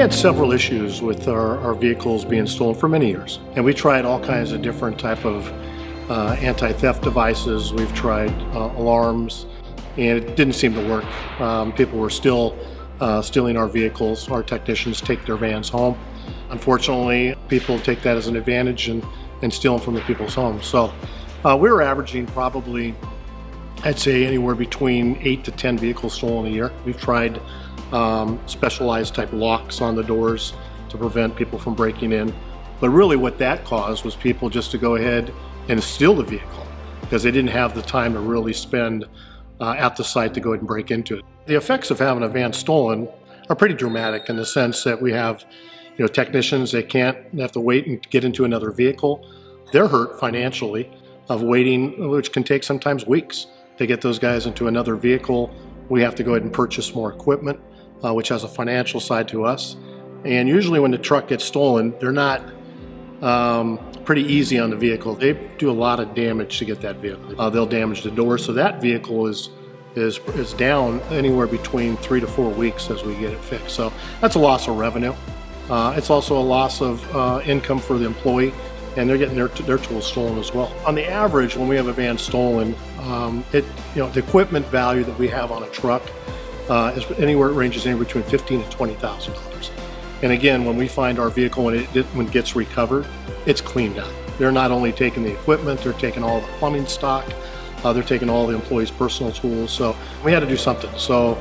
had several issues with our vehicles being stolen for many years, and we tried all kinds of different type of anti-theft devices. We've tried alarms, and it didn't seem to work. People were still stealing our vehicles. Our technicians take their vans home. Unfortunately, people take that as an advantage and steal them from the people's homes. So we were averaging probably, I'd say, anywhere between 8 to 10 vehicles stolen a year. We've tried specialized type locks on the doors to prevent people from breaking in. But really what that caused was people just to go ahead and steal the vehicle because they didn't have the time to really spend at the site to go ahead and break into it. The effects of having a van stolen are pretty dramatic in the sense that we have technicians, they have to wait and get into another vehicle. They're hurt financially of waiting, which can take sometimes weeks to get those guys into another vehicle. We have to go ahead and purchase more equipment, which has a financial side to us. And usually when the truck gets stolen, they're not pretty easy on the vehicle. They do a lot of damage to get that vehicle. They'll damage the door, so that vehicle is down anywhere between 3 to 4 weeks as we get it fixed. So that's a loss of revenue. It's also a loss of income for the employee, and they're getting their tools stolen as well. On the average, when we have a van stolen, the equipment value that we have on a truck is anywhere, it ranges anywhere between $15,000 to $20,000. And again, when we find our vehicle when it gets recovered, it's cleaned up. They're not only taking the equipment, they're taking all the plumbing stock, they're taking all the employees' personal tools. So we had to do something. So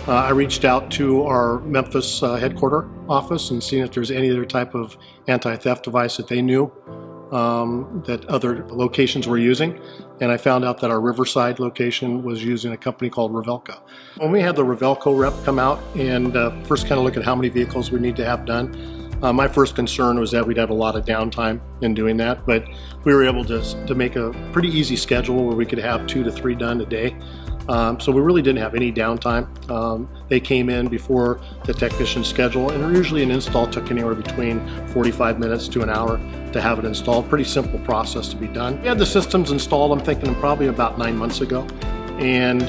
I reached out to our Memphis headquarter office and seen if there's any other type of anti-theft device that they knew that other locations were using. And I found out that our Riverside location was using a company called Ravelco. When we had the Ravelco rep come out and first kind of look at how many vehicles we need to have done, my first concern was that we'd have a lot of downtime in doing that, but we were able to make a pretty easy schedule where we could have 2 to 3 done a day. So we really didn't have any downtime. They came in before the technician's schedule, and usually an install took anywhere between 45 minutes to an hour to have it installed. Pretty simple process to be done. We had the systems installed, I'm thinking probably about 9 months ago. And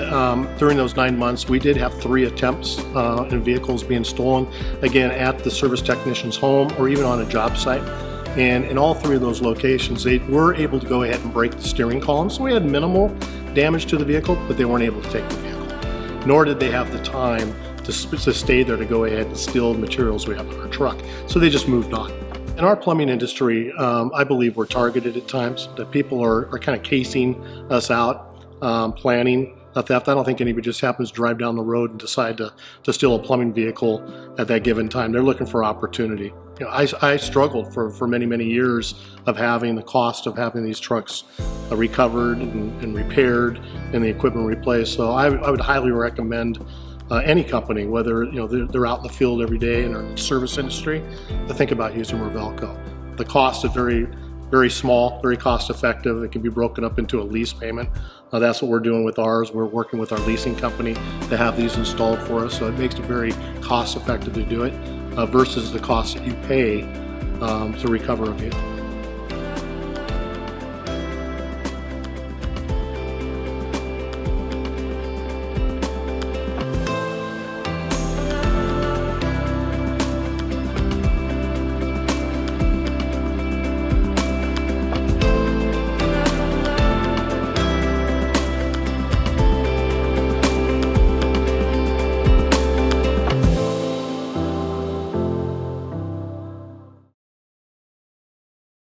during those 9 months, we did have 3 attempts in vehicles being stolen, again, at the service technician's home or even on a job site. And in all 3 of those locations, they were able to go ahead and break the steering column. So we had minimal damage to the vehicle, but they weren't able to take the vehicle. Nor did they have the time to stay there to go ahead and steal the materials we have in our truck. So they just moved on. In our plumbing industry, I believe we're targeted at times, that people are kind of casing us out, planning a theft. I don't think anybody just happens to drive down the road and decide to steal a plumbing vehicle at that given time. They're looking for opportunity. I struggled for many, many years of having the cost of having these trucks recovered and repaired and the equipment replaced. So I would highly recommend any company, whether they're out in the field every day and are in the service industry, to think about using Ravelco. The cost is very small, very cost effective. It can be broken up into a lease payment. That's what we're doing with ours. We're working with our leasing company to have these installed for us. So it makes it very cost effective to do it versus the cost that you pay to recover a vehicle.